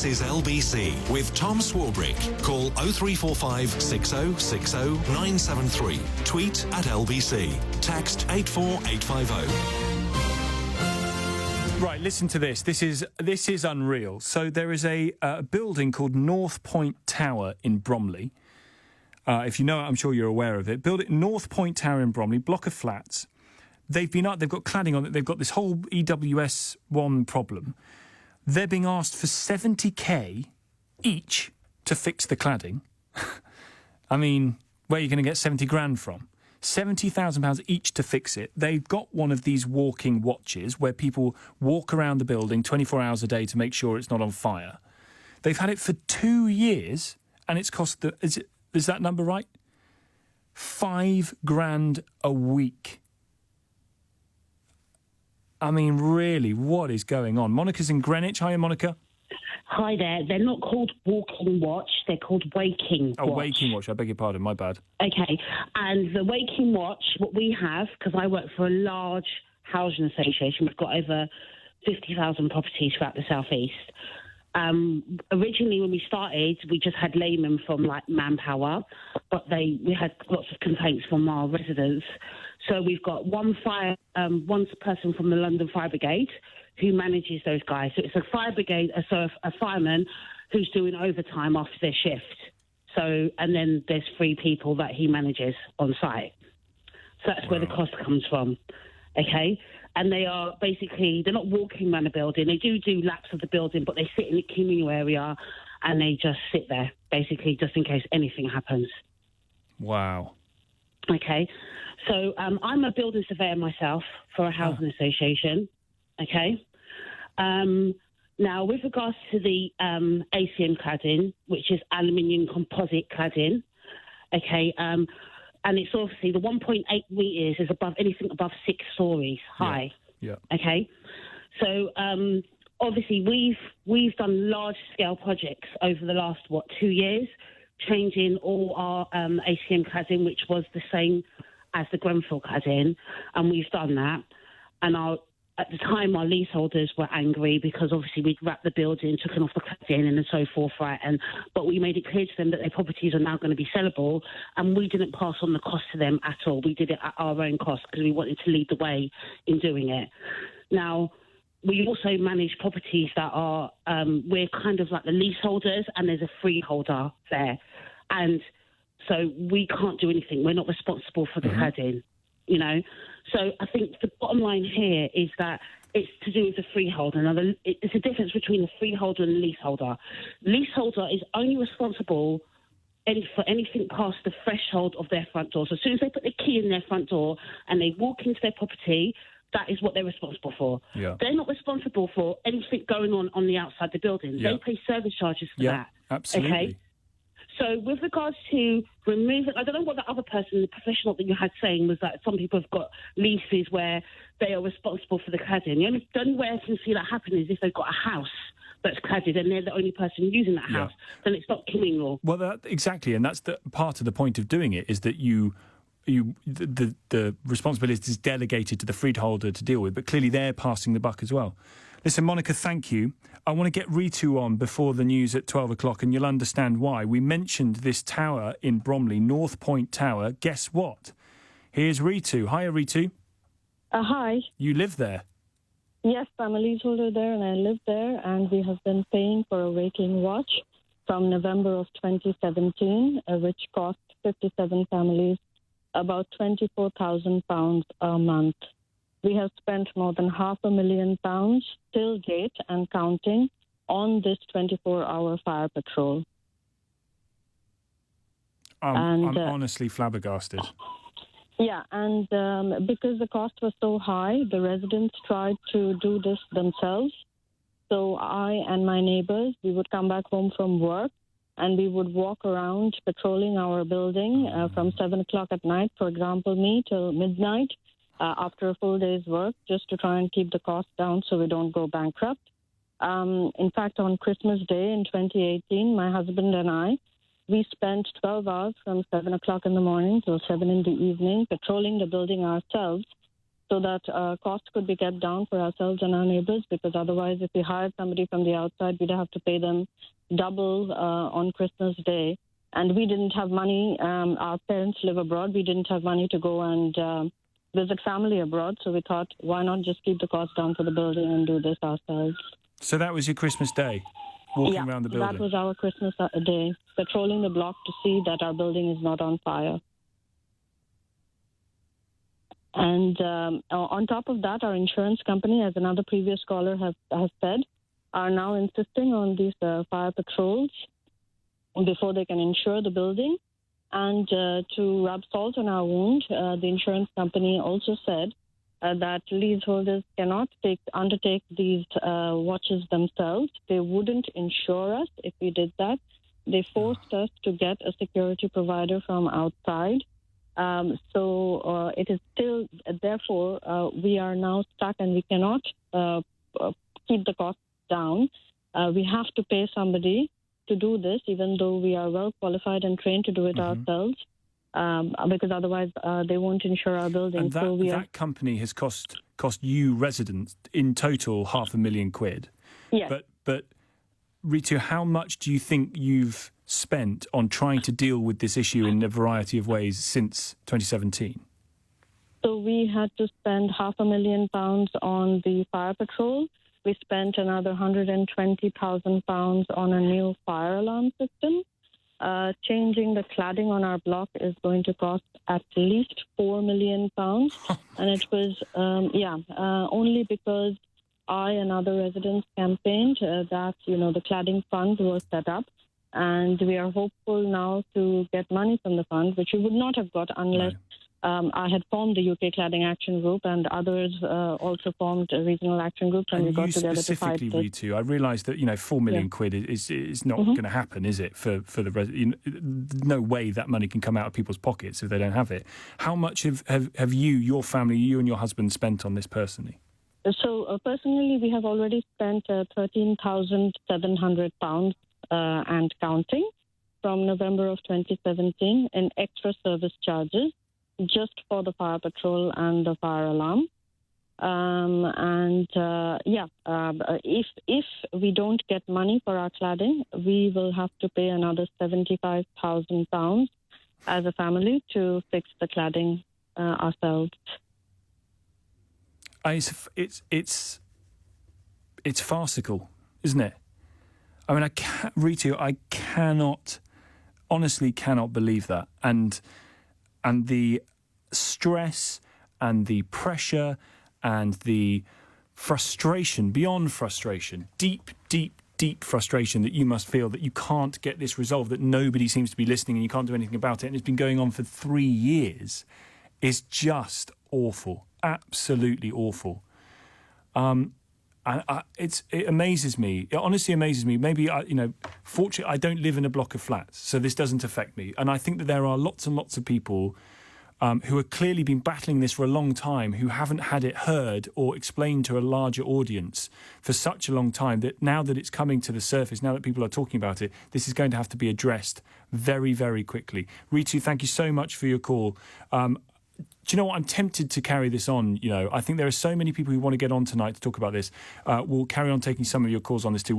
This is LBC with Tom Swarbrick. Call 0345 6060 973. Tweet at LBC. Text 84850. Right, listen to this. This is unreal. So there is a building called Northpoint Tower in Bromley. If you know it, I'm sure you're aware of it. Northpoint Tower in Bromley, block of flats. They've got cladding on it. They've got this whole EWS1 problem. They're being asked for 70k each to fix the cladding. I mean, where are you going to get 70 grand from? £70,000 each to fix it. They've got one of these walking watches where people walk around the building 24 hours a day to make sure it's not on fire. They've had it for 2 years, and it's cost is that number right? £5 grand a week. I mean, really, what is going on? Monica's in Greenwich. Hiya, Monica. Hi there. They're not called Walking Watch. They're called Waking Watch. Oh, Waking Watch. I beg your pardon. My bad. Okay. And the Waking Watch, what we have, because I work for a large housing association, we've got over 50,000 properties throughout the southeast. Originally, when we started, we just had laymen from manpower, but we had lots of complaints from our residents. So we've got one person from the London Fire Brigade who manages those guys. So it's a fire brigade, a fireman who's doing overtime after their shift. So, and then there's 3 people that he manages on site. So that's where the cost comes from. Okay. And they are they're not walking around the building. They do laps of the building, but they sit in the communal area and they just sit there, basically, just in case anything happens. Wow. Okay. So I'm a building surveyor myself for a housing association. Okay. Now, with regards to the ACM cladding, which is aluminium composite cladding, okay, and it's obviously the 1.8 metres is anything above 6 stories high. Yeah. Okay. So obviously we've done large scale projects over the last 2 years, changing all our ACM cladding, which was the same as the Grenfell cladding, and we've done that. And at the time, our leaseholders were angry because obviously we'd wrapped the building, taken off the cladding and so forth, right? But we made it clear to them that their properties are now going to be sellable, and we didn't pass on the cost to them at all. We did it at our own cost because we wanted to lead the way in doing it. Now, we also manage properties that are, we're kind of like the leaseholders, and there's a freeholder there. And so we can't do anything. We're not responsible for the cladding, you know. So I think the bottom line here is that it's to do with the freeholder. Now, it's a difference between the freeholder and the leaseholder. Leaseholder is only responsible for anything past the threshold of their front door. So as soon as they put the key in their front door and they walk into their property, that is what they're responsible for. Yeah. They're not responsible for anything going on the outside the building. Yeah. They pay service charges for that. Absolutely. Okay? So with regards to removing, I don't know what the other person, the professional that you had saying was that some people have got leases where they are responsible for the cladding. The only way I can see that happen is if they've got a house that's cladded and they're the only person using that house, then it's not communal. Well, exactly, and that's the part of the point of doing it, is that the responsibility is delegated to the freeholder to deal with, but clearly they're passing the buck as well. Listen, Monica, thank you. I want to get Ritu on before the news at 12 o'clock, and you'll understand why. We mentioned this tower in Bromley, Northpoint Tower. Guess what? Here's Ritu. Hiya, Ritu. Hi. You live there? Yes, I'm a leaseholder there, and I live there, and we have been paying for a Waking Watch from November of 2017, which cost 57 families about £24,000 a month. We have spent more than £500,000 till date and counting on this 24-hour fire patrol. I'm honestly flabbergasted. Yeah, and because the cost was so high, the residents tried to do this themselves. So I and my neighbors, we would come back home from work and we would walk around patrolling our building from 7 o'clock at night, for example, me, till midnight. After a full day's work, just to try and keep the cost down so we don't go bankrupt. In fact, on Christmas Day in 2018, my husband and I, we spent 12 hours from 7 o'clock in the morning till 7 in the evening patrolling the building ourselves so that costs could be kept down for ourselves and our neighbors, because otherwise if we hired somebody from the outside, we'd have to pay them double on Christmas Day. And we didn't have money. Our parents live abroad. We didn't have money to go and visit family abroad. So we thought, why not just keep the cost down for the building and do this ourselves? So that was your Christmas Day, walking around the building? That was our Christmas Day, patrolling the block to see that our building is not on fire. And on top of that, our insurance company, as another previous caller has said, are now insisting on these fire patrols before they can insure the building. And to rub salt on our wound, the insurance company also said that leaseholders cannot undertake these watches themselves. They wouldn't insure us if we did that. They forced us to get a security provider from outside. So it is still, therefore, we are now stuck and we cannot keep the costs down. We have to pay somebody to do this, even though we are well qualified and trained to do it ourselves, because otherwise they won't insure our building. And that company has cost you residents in total £500,000. Yes. But Ritu, how much do you think you've spent on trying to deal with this issue in a variety of ways since 2017? So we had to spend £500,000 on the fire patrol. We spent another £120,000 on a new fire alarm system. Changing the cladding on our block is going to cost at least £4 million. And it was, only because I and other residents campaigned that, the cladding fund was set up. And we are hopeful now to get money from the fund, which we would not have got unless I had formed the UK Cladding Action Group, and others also formed regional action groups, and we got together to fight this. Ritu, I realise that £4 million is not going to happen, is it? For the no way that money can come out of people's pockets if they don't have it. How much have you, your family, you and your husband spent on this personally? So personally, we have already spent £13,700 and counting from November of 2017 in extra service charges, just for the fire patrol and the fire alarm. If we don't get money for our cladding, we will have to pay another £75,000 as a family to fix the cladding ourselves. It's farcical, isn't it? I mean, Ritu, I honestly cannot believe that. And the stress and the pressure and the frustration, beyond frustration, deep frustration that you must feel that you can't get this resolved, that nobody seems to be listening and you can't do anything about it, and it's been going on for 3 years, is just awful, absolutely awful. It amazes me. It honestly amazes me. Maybe, fortunately, I don't live in a block of flats, so this doesn't affect me. And I think that there are lots and lots of people who have clearly been battling this for a long time, who haven't had it heard or explained to a larger audience for such a long time, that now that it's coming to the surface, now that people are talking about it, this is going to have to be addressed very, very quickly. Ritu, thank you so much for your call. Do you know what? I'm tempted to carry this on. I think there are so many people who want to get on tonight to talk about this. We'll carry on taking some of your calls on this too.